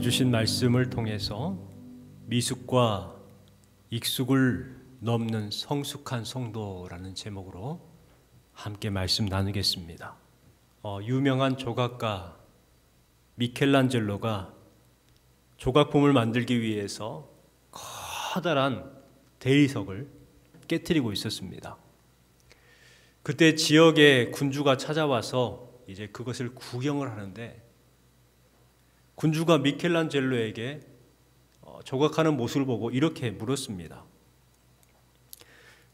주신 말씀을 통해서 미숙과 익숙을 넘는 성숙한 성도라는 제목으로 함께 말씀 나누겠습니다. 유명한 조각가 미켈란젤로가 조각품을 만들기 위해서 커다란 대리석을 깨트리고 있었습니다. 그때 지역의 군주가 찾아와서 이제 그것을 구경을 하는데, 군주가 미켈란젤로에게 조각하는 모습을 보고 이렇게 물었습니다.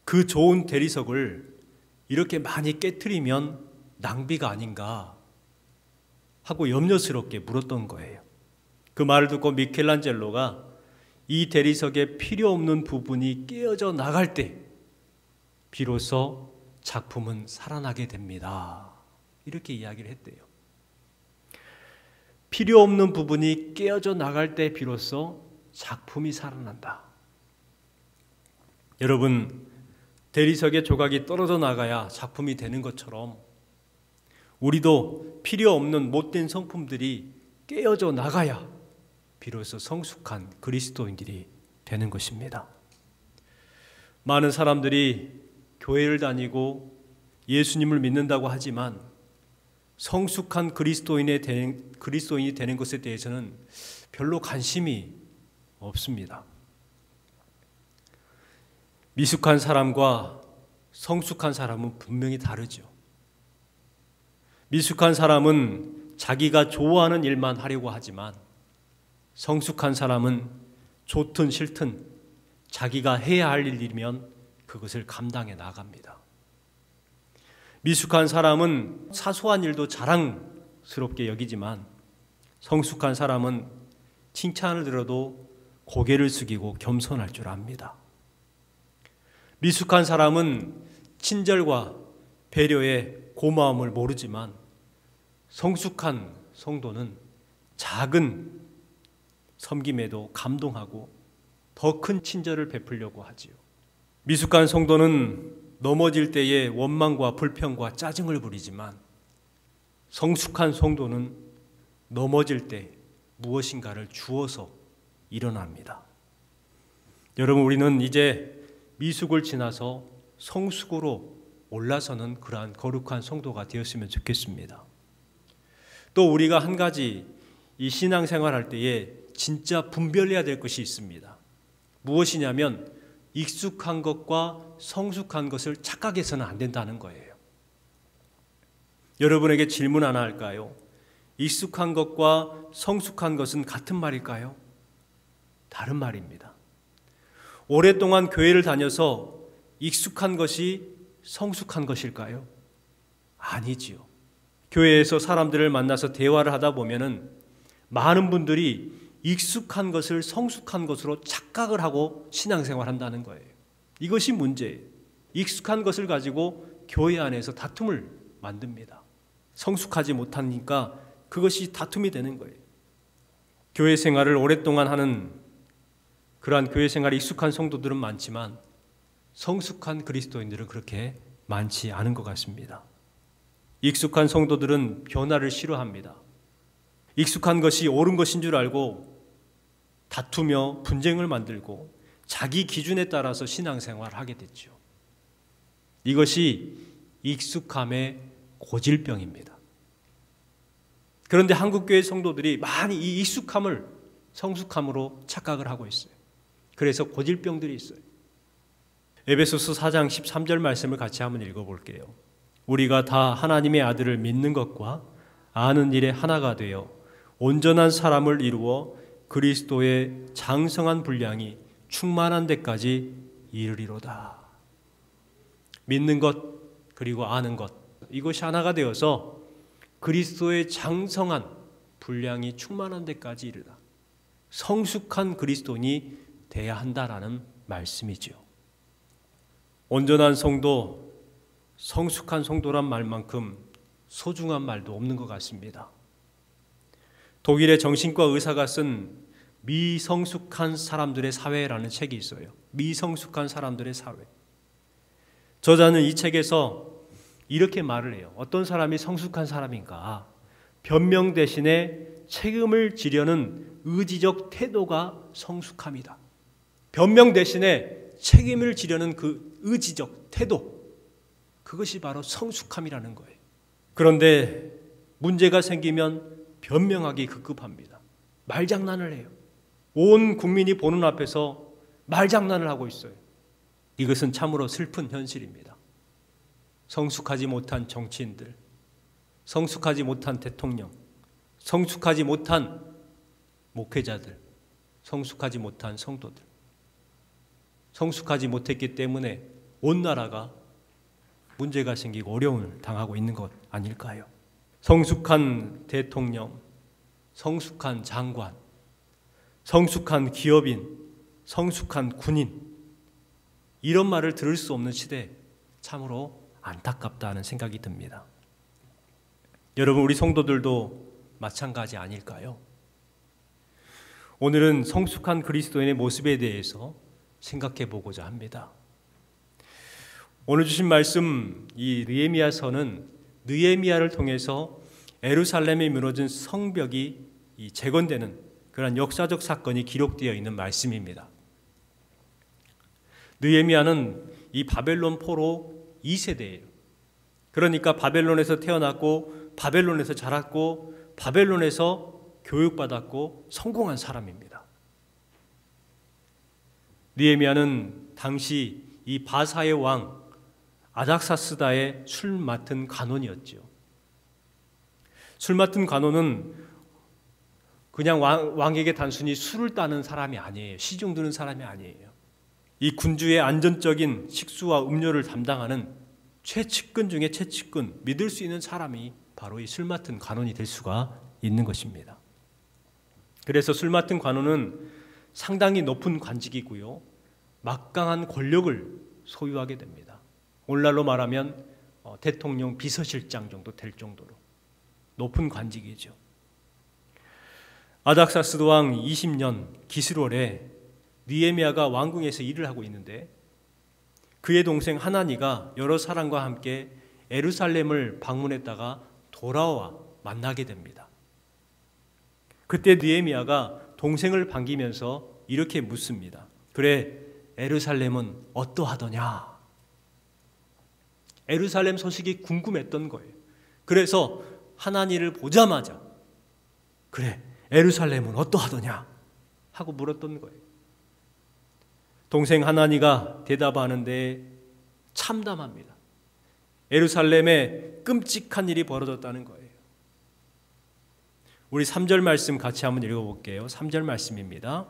그 좋은 대리석을 이렇게 많이 깨트리면 낭비가 아닌가 하고 염려스럽게 물었던 거예요. 그 말을 듣고 미켈란젤로가 이 대리석의 필요 없는 부분이 깨어져 나갈 때 비로소 작품은 살아나게 됩니다. 이렇게 이야기를 했대요. 필요 없는 부분이 깨어져 나갈 때 비로소 작품이 살아난다. 여러분, 대리석의 조각이 떨어져 나가야 작품이 되는 것처럼 우리도 필요 없는 못된 성품들이 깨어져 나가야 비로소 성숙한 그리스도인들이 되는 것입니다. 많은 사람들이 교회를 다니고 예수님을 믿는다고 하지만 성숙한 그리스도인이 되는 것에 대해서는 별로 관심이 없습니다. 미숙한 사람과 성숙한 사람은 분명히 다르죠. 미숙한 사람은 자기가 좋아하는 일만 하려고 하지만 성숙한 사람은 좋든 싫든 자기가 해야 할 일이면 그것을 감당해 나갑니다. 미숙한 사람은 사소한 일도 자랑스럽게 여기지만 성숙한 사람은 칭찬을 들어도 고개를 숙이고 겸손할 줄 압니다. 미숙한 사람은 친절과 배려의 고마움을 모르지만 성숙한 성도는 작은 섬김에도 감동하고 더 큰 친절을 베풀려고 하지요. 미숙한 성도는 넘어질 때에 원망과 불평과 짜증을 부리지만 성숙한 성도는 넘어질 때 무엇인가를 주어서 일어납니다. 여러분, 우리는 이제 미숙을 지나서 성숙으로 올라서는 그러한 거룩한 성도가 되었으면 좋겠습니다. 또 우리가 한 가지 이 신앙생활할 때에 진짜 분별해야 될 것이 있습니다. 무엇이냐면 익숙한 것과 성숙한 것을 착각해서는 안 된다는 거예요. 여러분에게 질문 하나 할까요? 익숙한 것과 성숙한 것은 같은 말일까요? 다른 말입니다. 오랫동안 교회를 다녀서 익숙한 것이 성숙한 것일까요? 아니지요. 교회에서 사람들을 만나서 대화를 하다 보면은 많은 분들이 익숙한 것을 성숙한 것으로 착각을 하고 신앙생활 한다는 거예요. 이것이 문제예요. 익숙한 것을 가지고 교회 안에서 다툼을 만듭니다. 성숙하지 못하니까 그것이 다툼이 되는 거예요. 교회 생활을 오랫동안 하는 그러한 교회 생활에 익숙한 성도들은 많지만 성숙한 그리스도인들은 그렇게 많지 않은 것 같습니다. 익숙한 성도들은 변화를 싫어합니다. 익숙한 것이 옳은 것인 줄 알고 다투며 분쟁을 만들고 자기 기준에 따라서 신앙생활을 하게 됐죠. 이것이 익숙함의 고질병입니다. 그런데 한국교회 성도들이 많이 이 익숙함을 성숙함으로 착각을 하고 있어요. 그래서 고질병들이 있어요. 에베소서 4장 13절 말씀을 같이 한번 읽어볼게요. 우리가 다 하나님의 아들을 믿는 것과 아는 일에 하나가 되어 온전한 사람을 이루어 그리스도의 장성한 분량이 충만한 데까지 이르리로다. 믿는 것 그리고 아는 것, 이것이 하나가 되어서 그리스도의 장성한 분량이 충만한 데까지 이르다. 성숙한 그리스도인이 돼야 한다라는 말씀이죠. 온전한 성도, 성숙한 성도란 말만큼 소중한 말도 없는 것 같습니다. 독일의 정신과 의사가 쓴 미성숙한 사람들의 사회라는 책이 있어요. 미성숙한 사람들의 사회. 저자는 이 책에서 이렇게 말을 해요. 어떤 사람이 성숙한 사람인가? 변명 대신에 책임을 지려는 의지적 태도가 성숙함이다. 변명 대신에 책임을 지려는 그 의지적 태도, 그것이 바로 성숙함이라는 거예요. 그런데 문제가 생기면 변명하기 급급합니다. 말장난을 해요. 온 국민이 보는 앞에서 말장난을 하고 있어요. 이것은 참으로 슬픈 현실입니다. 성숙하지 못한 정치인들, 성숙하지 못한 대통령, 성숙하지 못한 목회자들, 성숙하지 못한 성도들, 성숙하지 못했기 때문에 온 나라가 문제가 생기고 어려움을 당하고 있는 것 아닐까요? 성숙한 대통령, 성숙한 장관, 성숙한 기업인, 성숙한 군인, 이런 말을 들을 수 없는 시대, 참으로 안타깝다는 생각이 듭니다. 여러분, 우리 성도들도 마찬가지 아닐까요? 오늘은 성숙한 그리스도인의 모습에 대해서 생각해 보고자 합니다. 오늘 주신 말씀, 이 느헤미야서는 느헤미야를 통해서 예루살렘에 무너진 성벽이 재건되는 그런 역사적 사건이 기록되어 있는 말씀입니다. 느헤미야는 이 바벨론 포로 2세대예요. 그러니까 바벨론에서 태어났고 바벨론에서 자랐고 바벨론에서 교육받았고 성공한 사람입니다. 느헤미야는 당시 이 바사의 왕 아닥사스다의 술 맡은 관원이었죠. 술 맡은 관원은 그냥 왕에게 단순히 술을 따는 사람이 아니에요. 시중 드는 사람이 아니에요. 이 군주의 안전적인 식수와 음료를 담당하는 최측근 중에 최측근, 믿을 수 있는 사람이 바로 이 술 맡은 관원이 될 수가 있는 것입니다. 그래서 술 맡은 관원은 상당히 높은 관직이고요, 막강한 권력을 소유하게 됩니다. 오늘날로 말하면 대통령 비서실장 정도 될 정도로 높은 관직이죠. 아닥사스드 왕 20년 기스롤에 느헤미야가 왕궁에서 일을 하고 있는데 그의 동생 하나니가 여러 사람과 함께 예루살렘을 방문했다가 돌아와 만나게 됩니다. 그때 느헤미야가 동생을 반기면서 이렇게 묻습니다. 그래, 예루살렘은 어떠하더냐? 예루살렘 소식이 궁금했던 거예요. 그래서 하나니를 보자마자 그래, 예루살렘은 어떠하더냐? 하고 물었던 거예요. 동생 하나니가 대답하는데 참담합니다. 예루살렘에 끔찍한 일이 벌어졌다는 거예요. 우리 3절 말씀 같이 한번 읽어볼게요. 3절 말씀입니다.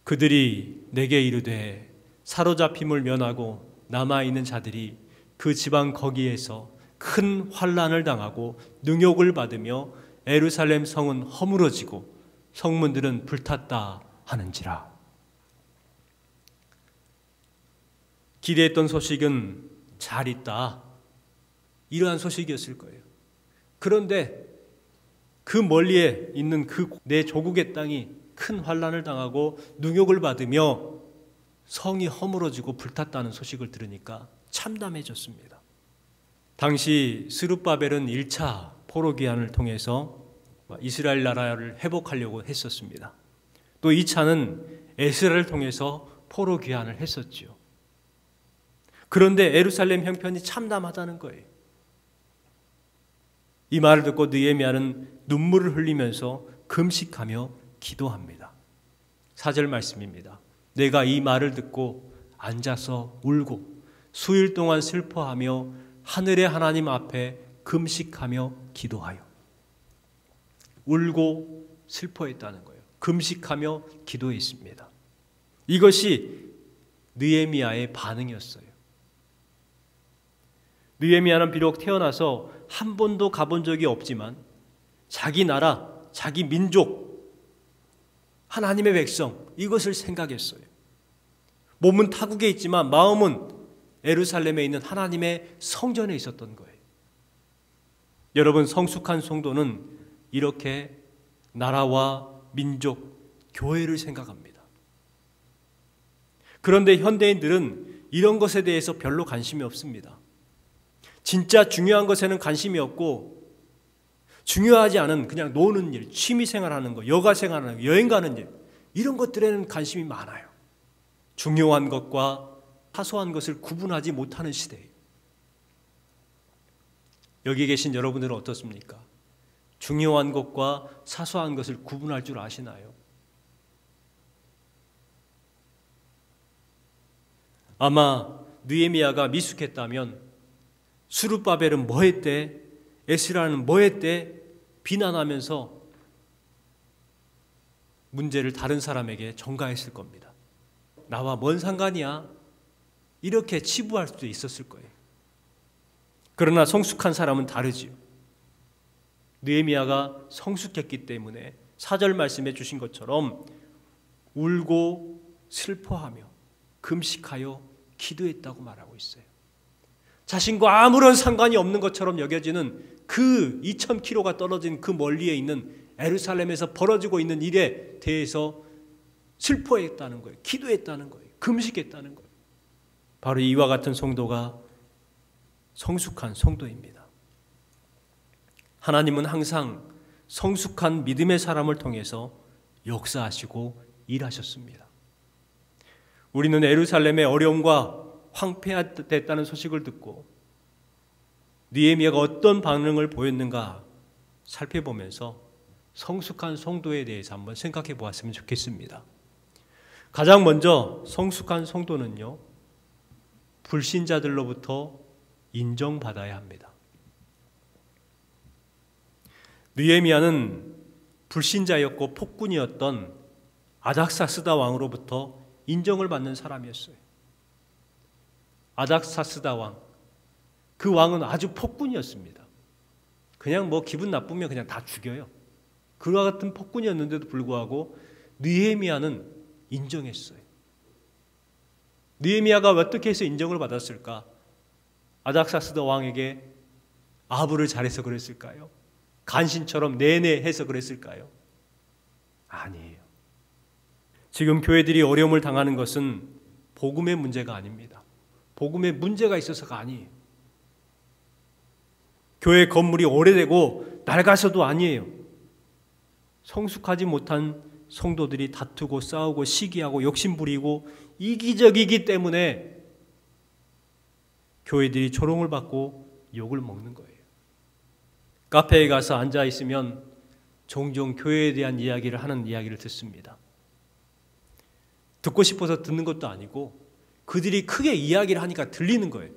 그들이 내게 이르되 사로잡힘을 면하고 남아있는 자들이 그 지방 거기에서 큰 환난을 당하고 능욕을 받으며 예루살렘 성은 허물어지고 성문들은 불탔다 하는지라. 기대했던 소식은 잘 있다, 이러한 소식이었을 거예요. 그런데 그 멀리에 있는 그 내 조국의 땅이 큰 환난을 당하고 능욕을 받으며 성이 허물어지고 불탔다는 소식을 들으니까 참담해졌습니다. 당시 스룹바벨은 1차 포로 귀환을 통해서 이스라엘 나라를 회복하려고 했었습니다. 또 2차는 에스라를 통해서 포로 귀환을 했었죠. 그런데 예루살렘 형편이 참담하다는 거예요. 이 말을 듣고 느헤미야는 눈물을 흘리면서 금식하며 기도합니다. 4절 말씀입니다. 내가 이 말을 듣고 앉아서 울고 수일 동안 슬퍼하며 하늘의 하나님 앞에 금식하며 기도하여. 울고 슬퍼했다는 거예요. 금식하며 기도했습니다. 이것이 느헤미야의 반응이었어요. 느헤미야는 비록 태어나서 한 번도 가본 적이 없지만 자기 나라, 자기 민족, 하나님의 백성, 이것을 생각했어요. 몸은 타국에 있지만 마음은 예루살렘에 있는 하나님의 성전에 있었던 거예요. 여러분, 성숙한 성도는 이렇게 나라와 민족, 교회를 생각합니다. 그런데 현대인들은 이런 것에 대해서 별로 관심이 없습니다. 진짜 중요한 것에는 관심이 없고 중요하지 않은 그냥 노는 일, 취미생활하는 거, 여가생활하는 거, 여행 가는 일, 이런 것들에는 관심이 많아요. 중요한 것과 사소한 것을 구분하지 못하는 시대예요. 여기 계신 여러분들은 어떻습니까? 중요한 것과 사소한 것을 구분할 줄 아시나요? 아마 느헤미야가 미숙했다면 스룹바벨은 뭐 했대? 에스라는 뭐 했대? 비난하면서 문제를 다른 사람에게 전가했을 겁니다. 나와 뭔 상관이야? 이렇게 치부할 수도 있었을 거예요. 그러나 성숙한 사람은 다르지요. 느헤미야가 성숙했기 때문에 4절 말씀해 주신 것처럼 울고 슬퍼하며 금식하여 기도했다고 말하고 있어요. 자신과 아무런 상관이 없는 것처럼 여겨지는 그 2000km가 떨어진 그 멀리에 있는 예루살렘에서 벌어지고 있는 일에 대해서 슬퍼했다는 거예요. 기도했다는 거예요. 금식했다는 거예요. 바로 이와 같은 성도가 성숙한 성도입니다. 하나님은 항상 성숙한 믿음의 사람을 통해서 역사하시고 일하셨습니다. 우리는 예루살렘의 어려움과 황폐화됐다는 소식을 듣고 느헤미야가 어떤 반응을 보였는가 살펴보면서 성숙한 성도에 대해서 한번 생각해 보았으면 좋겠습니다. 가장 먼저 성숙한 성도는요, 불신자들로부터 인정받아야 합니다. 느헤미야는 불신자였고 폭군이었던 아닥사스다 왕으로부터 인정을 받는 사람이었어요. 아닥사스다 왕, 그 왕은 아주 폭군이었습니다. 그냥 뭐 기분 나쁘면 그냥 다 죽여요. 그와 같은 폭군이었는데도 불구하고 느헤미야는 인정했어요. 느헤미야가 어떻게 해서 인정을 받았을까? 아닥사스다 왕에게 아부를 잘해서 그랬을까요? 간신처럼 내내 해서 그랬을까요? 아니에요. 지금 교회들이 어려움을 당하는 것은 복음의 문제가 아닙니다. 복음에 문제가 있어서가 아니에요. 교회 건물이 오래되고 낡아서도 아니에요. 성숙하지 못한 성도들이 다투고 싸우고 시기하고 욕심부리고 이기적이기 때문에 교회들이 조롱을 받고 욕을 먹는 거예요. 카페에 가서 앉아 있으면 종종 교회에 대한 이야기를 하는 이야기를 듣습니다. 듣고 싶어서 듣는 것도 아니고 그들이 크게 이야기를 하니까 들리는 거예요.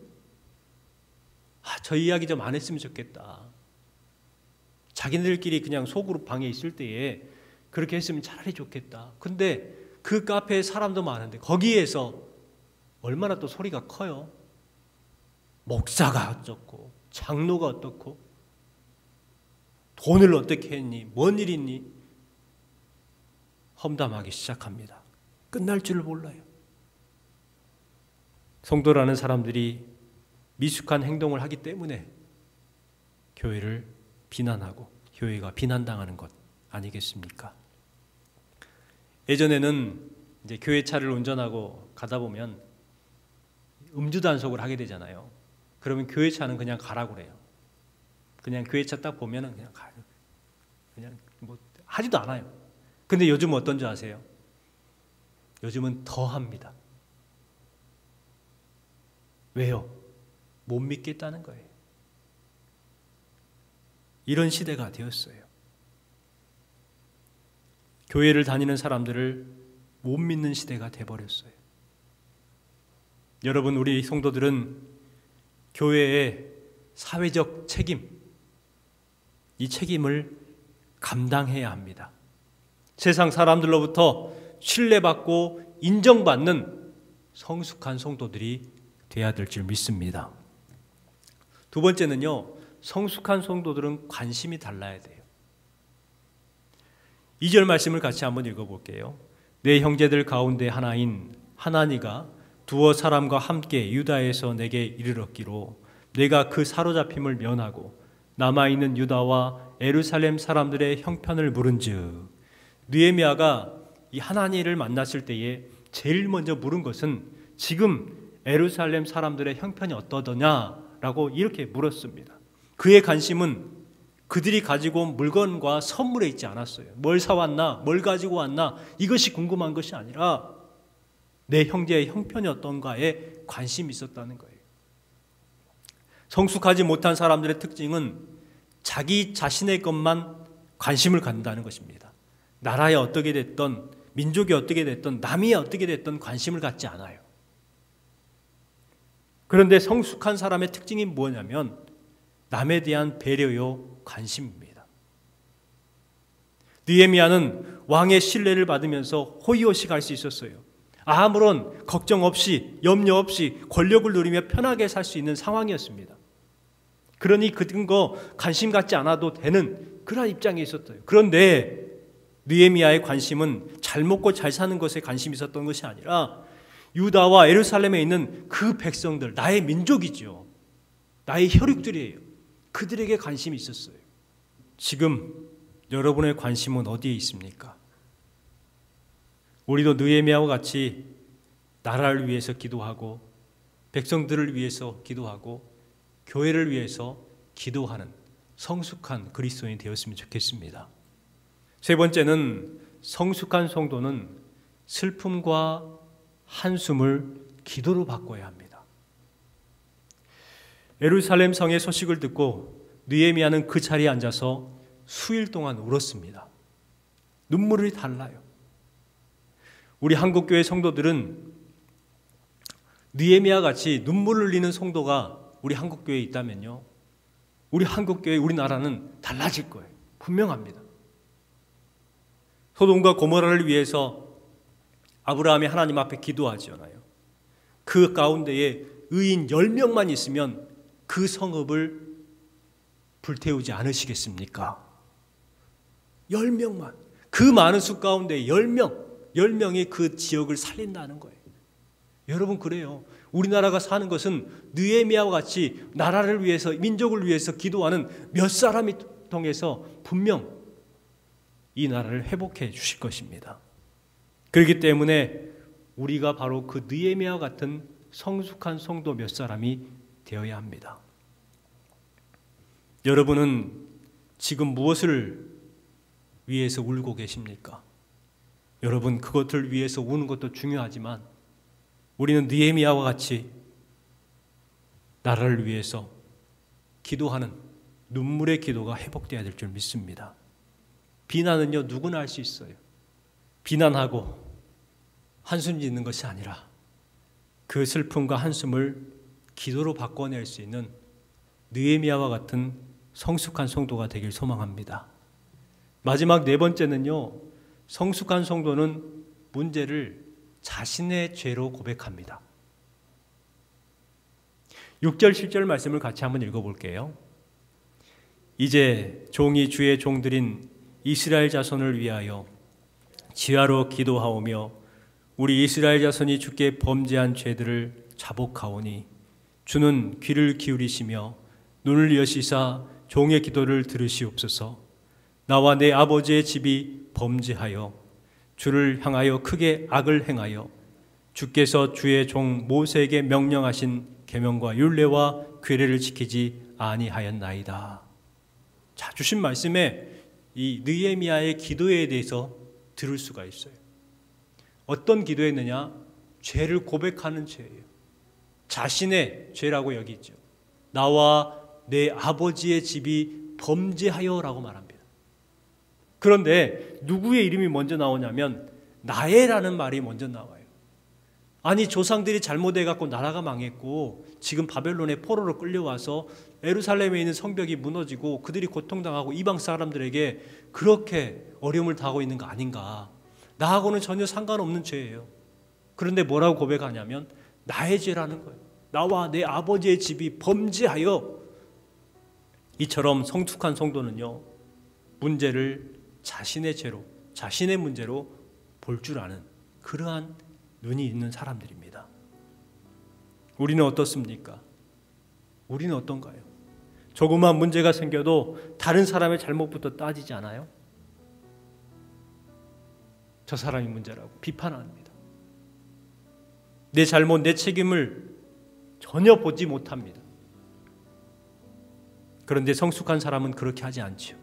저 이야기 좀 안 했으면 좋겠다. 자기네들끼리 그냥 속으로 방에 있을 때에 그렇게 했으면 차라리 좋겠다. 근데 그 카페에 사람도 많은데 거기에서 얼마나 또 소리가 커요. 목사가 어쩌고 장로가 어떻고 돈을 어떻게 했니? 뭔 일 있니? 험담하기 시작합니다. 끝날 줄 몰라요. 성도라는 사람들이 미숙한 행동을 하기 때문에 교회를 비난하고 교회가 비난당하는 것 아니겠습니까? 예전에는 이제 교회 차를 운전하고 가다 보면 음주 단속을 하게 되잖아요. 그러면 교회 차는 그냥 가라고 그래요. 그냥 교회 차 딱 보면은 그냥 가요. 그냥 뭐 하지도 않아요. 근데 요즘 어떤 줄 아세요? 요즘은 더 합니다. 왜요? 못 믿겠다는 거예요. 이런 시대가 되었어요. 교회를 다니는 사람들을 못 믿는 시대가 되어버렸어요. 여러분, 우리 성도들은 교회의 사회적 책임, 이 책임을 감당해야 합니다. 세상 사람들로부터 신뢰받고 인정받는 성숙한 성도들이 되어야 될 줄 믿습니다. 두 번째는요, 성숙한 성도들은 관심이 달라야 돼요. 2절 말씀을 같이 한번 읽어볼게요. 내 형제들 가운데 하나인 하나니가 두어 사람과 함께 유다에서 내게 이르렀기로 내가 그 사로잡힘을 면하고 남아있는 유다와 예루살렘 사람들의 형편을 물은즉. 느헤미야가 이 하나니를 만났을 때에 제일 먼저 물은 것은 지금 예루살렘 사람들의 형편이 어떠더냐라고 이렇게 물었습니다. 그의 관심은 그들이 가지고 온 물건과 선물에 있지 않았어요. 뭘 사왔나, 뭘 가지고 왔나, 이것이 궁금한 것이 아니라 내 형제의 형편이 어떤가에 관심이 있었다는 거예요. 성숙하지 못한 사람들의 특징은 자기 자신의 것만 관심을 갖는다는 것입니다. 나라에 어떻게 됐던, 민족이 어떻게 됐던, 남이 어떻게 됐던 관심을 갖지 않아요. 그런데 성숙한 사람의 특징이 뭐냐면 남에 대한 배려요, 관심입니다. 느헤미야는 왕의 신뢰를 받으면서 호의호식할 수 있었어요. 아무런 걱정 없이, 염려 없이 권력을 누리며 편하게 살 수 있는 상황이었습니다. 그러니 그런 거 관심 갖지 않아도 되는 그런 입장에 있었어요. 그런데 느헤미야의 관심은 잘 먹고 잘 사는 것에 관심이 있었던 것이 아니라 유다와 예루살렘에 있는 그 백성들, 나의 민족이죠. 나의 혈육들이에요. 그들에게 관심이 있었어요. 지금 여러분의 관심은 어디에 있습니까? 우리도 느헤미야와 같이 나라를 위해서 기도하고 백성들을 위해서 기도하고 교회를 위해서 기도하는 성숙한 그리스도인이 되었으면 좋겠습니다. 세 번째는 성숙한 성도는 슬픔과 한숨을 기도로 바꿔야 합니다. 예루살렘 성의 소식을 듣고 느헤미야는 그 자리에 앉아서 수일 동안 울었습니다. 눈물이 달라요. 우리 한국교회 성도들은 느헤미야 같이 눈물을 흘리는 성도가 우리 한국교회에 있다면요, 우리 한국교회, 우리나라는 달라질 거예요. 분명합니다. 소돔과 고모라를 위해서 아브라함이 하나님 앞에 기도하잖아요. 그 가운데에 의인 10명만 있으면 그 성읍을 불태우지 않으시겠습니까? 10명만. 그 많은 수 가운데 10명이 그 지역을 살린다는 거예요. 여러분, 그래요. 우리나라가 사는 것은 느헤미야와 같이 나라를 위해서, 민족을 위해서 기도하는 몇 사람이 통해서 분명 이 나라를 회복해 주실 것입니다. 그렇기 때문에 우리가 바로 그 느헤미야와 같은 성숙한 성도 몇 사람이 되어야 합니다. 여러분은 지금 무엇을 위해서 울고 계십니까? 여러분, 그것을 위해서 우는 것도 중요하지만 우리는 느헤미야와 같이 나라를 위해서 기도하는 눈물의 기도가 회복되어야 될 줄 믿습니다. 비난은요, 누구나 할 수 있어요. 비난하고 한숨 짓는 것이 아니라 그 슬픔과 한숨을 기도로 바꿔낼 수 있는 느헤미야와 같은 성숙한 성도가 되길 소망합니다. 마지막 네 번째는요, 성숙한 성도는 문제를 자신의 죄로 고백합니다. 6절 7절 말씀을 같이 한번 읽어볼게요. 이제 종이 주의 종들인 이스라엘 자손을 위하여 지하로 기도하오며 우리 이스라엘 자손이 주께 범죄한 죄들을 자복하오니 주는 귀를 기울이시며 눈을 여시사 종의 기도를 들으시옵소서. 나와 내 아버지의 집이 범죄하여 주를 향하여 크게 악을 행하여 주께서 주의 종 모세에게 명령하신 계명과 율례와 규례를 지키지 아니하였나이다. 자, 주신 말씀에 이 느헤미야의 기도에 대해서 들을 수가 있어요. 어떤 기도했느냐? 죄를 고백하는 죄예요. 자신의 죄라고 여기죠. 나와 내 아버지의 집이 범죄하여라고 말합니다. 그런데 누구의 이름이 먼저 나오냐면 나의라는 말이 먼저 나와요. 아니, 조상들이 잘못해갖고 나라가 망했고 지금 바벨론의 포로로 끌려와서 예루살렘에 있는 성벽이 무너지고 그들이 고통당하고 이방 사람들에게 그렇게 어려움을 당하고 있는 거 아닌가. 나하고는 전혀 상관없는 죄예요. 그런데 뭐라고 고백하냐면 나의 죄라는 거예요. 나와 내 아버지의 집이 범죄하여. 이처럼 성숙한 성도는요, 문제를 자신의 죄로, 자신의 문제로 볼 줄 아는 그러한 눈이 있는 사람들입니다. 우리는 어떻습니까? 우리는 어떤가요? 조그만 문제가 생겨도 다른 사람의 잘못부터 따지지 않아요? 저 사람이 문제라고 비판합니다. 내 잘못, 내 책임을 전혀 보지 못합니다. 그런데 성숙한 사람은 그렇게 하지 않지요.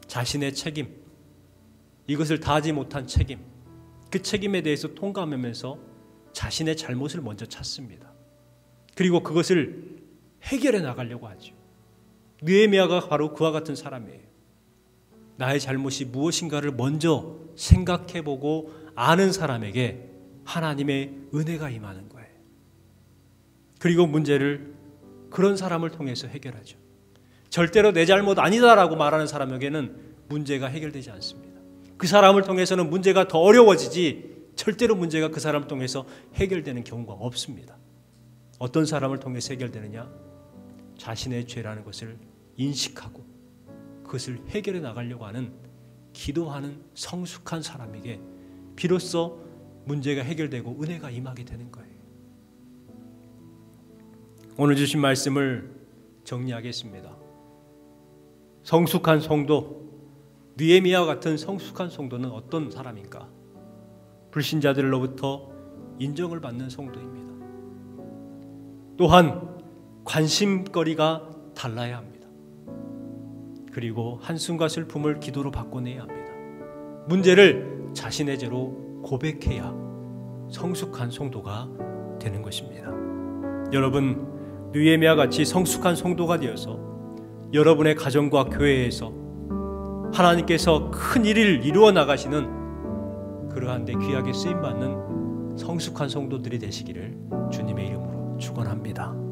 자신의 책임, 이것을 다하지 못한 책임, 그 책임에 대해서 통감하면서 자신의 잘못을 먼저 찾습니다. 그리고 그것을 해결해 나가려고 하죠. 느헤미야가 바로 그와 같은 사람이에요. 나의 잘못이 무엇인가를 먼저 생각해보고 아는 사람에게 하나님의 은혜가 임하는 거예요. 그리고 문제를 그런 사람을 통해서 해결하죠. 절대로 내 잘못 아니다라고 말하는 사람에게는 문제가 해결되지 않습니다. 그 사람을 통해서는 문제가 더 어려워지지 절대로 문제가 그 사람을 통해서 해결되는 경우가 없습니다. 어떤 사람을 통해서 해결되느냐? 자신의 죄라는 것을 인식하고 그것을 해결해 나가려고 하는 기도하는 성숙한 사람에게 비로소 문제가 해결되고 은혜가 임하게 되는 거예요. 오늘 주신 말씀을 정리하겠습니다. 성숙한 성도, 느헤미야와 같은 성숙한 성도는 어떤 사람인가? 불신자들로부터 인정을 받는 성도입니다. 또한 관심거리가 달라야 합니다. 그리고 한숨과 슬픔을 기도로 바꿔내야 합니다. 문제를 자신의 죄로 고백해야 성숙한 성도가 되는 것입니다. 여러분, 느헤미야 같이 성숙한 성도가 되어서 여러분의 가정과 교회에서 하나님께서 큰 일을 이루어 나가시는 그러한 데 귀하게 쓰임받는 성숙한 성도들이 되시기를 주님의 이름으로 축원합니다.